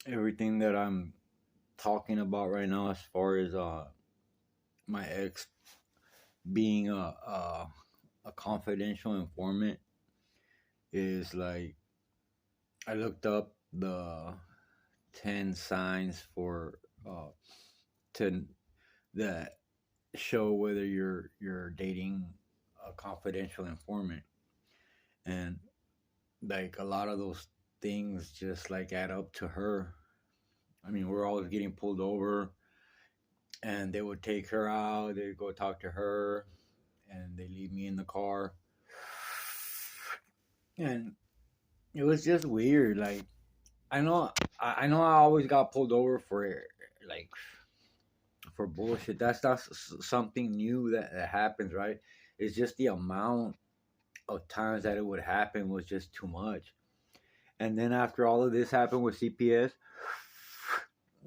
everything that I'm talking about right now, as far as my ex being a confidential informant, is like I looked up the 10 signs for uh to that show whether you're dating a confidential informant, and like a lot of those things just like add up to her. I mean, we're always getting pulled over, and they would take her out. They'd go talk to her, and they leave me in the car. And it was just weird. Like I know I always got pulled over for like for bullshit. That's not something new that happens, right? It's just the amount of times that it would happen was just too much. And then after all of this happened with CPS,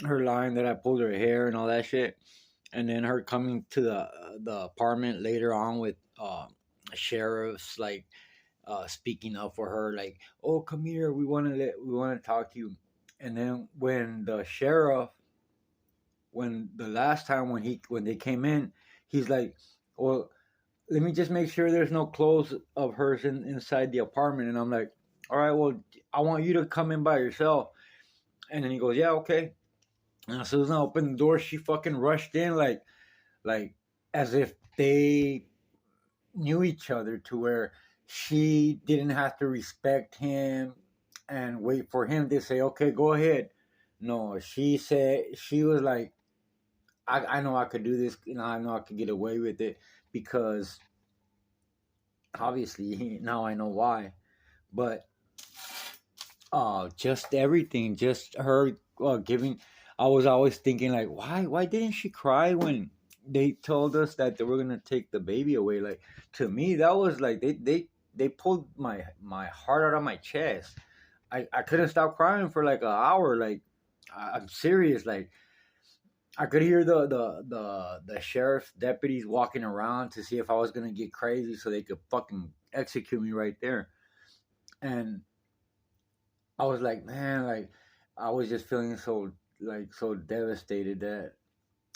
her lying that I pulled her hair and all that shit, and then her coming to the apartment later on with sheriffs like speaking up for her, like, "Oh, come here, we want to talk to you." And then when the sheriff, when the last time when they came in, he's like, "Well, let me just make sure there's no clothes of hers inside the apartment." And I'm like, "All right, well, I want you to come in by yourself." And then he goes, "Yeah, okay." And as soon as I opened the door, she fucking rushed in like as if they knew each other, to where she didn't have to respect him and wait for him to say, "Okay, go ahead." No, she said, she was like, I know I could do this, I know I could get away with it, because obviously now I know why. But just everything, just her giving. I was always thinking like, why didn't she cry when they told us that they were gonna take the baby away? Like, to me, that was like they pulled my heart out of my chest. I couldn't stop crying for like an hour. Like, I'm serious. Like, I could hear the sheriff deputies walking around to see if I was gonna get crazy so they could fucking execute me right there. And I was like, man, like I was just feeling so like so devastated that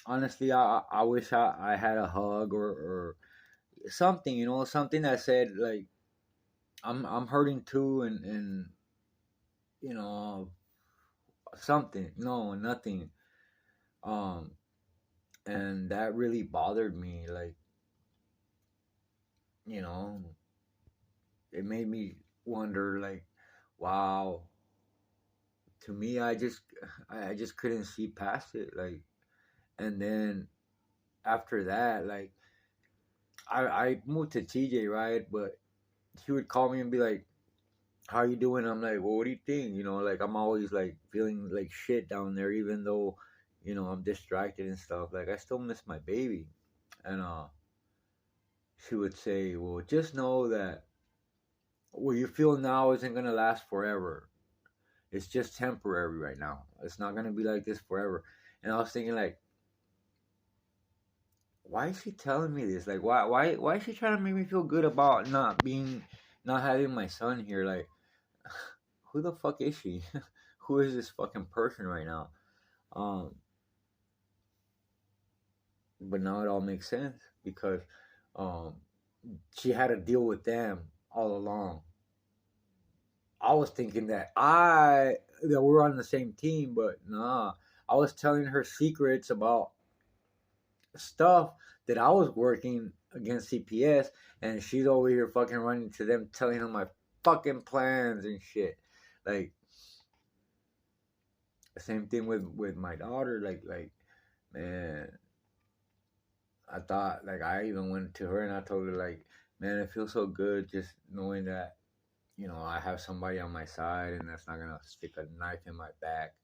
honestly, I wish I had a hug or something, something that said like I'm hurting too, and you know something. No, nothing. Um, and that really bothered me. Like, you know, it made me wonder. Like, wow. To me, I just couldn't see past it. Like, and then after that, like I moved to TJ, right? But he would call me and be like, "How you doing?" I'm like, "Well, what do you think?" Like I'm always like feeling like shit down there, even though I'm distracted and stuff. Like I still miss my baby, and she would say, "Well, just know that what you feel now isn't gonna last forever. It's just temporary right now. It's not gonna be like this forever." And I was thinking like, why is she telling me this? Like, why is she trying to make me feel good about not having my son here? Like, who the fuck is she? Who is this fucking person right now? Um, but now it all makes sense because um, she had to deal with them all along. I was thinking that we're on the same team, but nah. I was telling her secrets about stuff that I was working against CPS, and she's over here fucking running to them, telling them my fucking plans and shit. Like, the same thing with my daughter. Like, man, I thought, like, I even went to her and I told her like, man, it feels so good just knowing that I have somebody on my side and that's not gonna stick a knife in my back.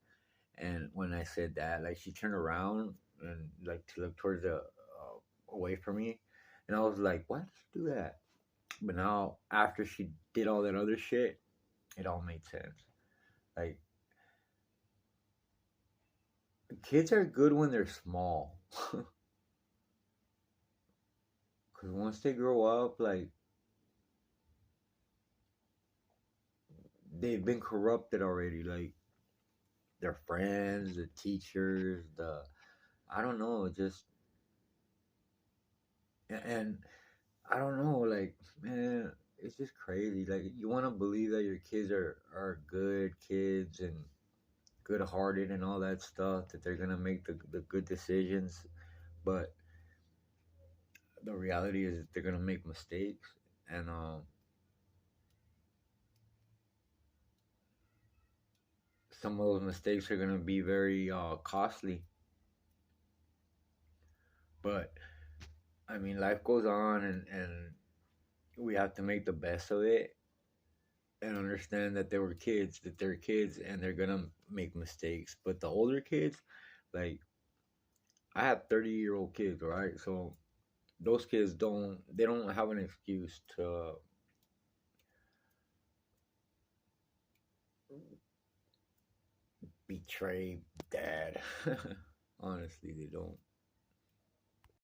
And when I said that, like, she turned around and like to look towards the away from me, and I was like, why did she do that? But now after she did all that other shit, it all made sense. Like, kids are good when they're small, because once they grow up, like, they've been corrupted already. Like, their friends, the teachers, the I don't know, just and I don't know, like man, it's just crazy. Like you want to believe that your kids are good kids and good hearted and all that stuff, that they're gonna make the good decisions, but the reality is they're gonna make mistakes, and some of those mistakes are gonna be very costly. But I mean, life goes on, and we have to make the best of it and understand that they were kids, that they're kids, and they're gonna make mistakes. But the older kids, like I have 30-year-old kids, right? So those kids don't have an excuse to betray dad. Honestly, they don't.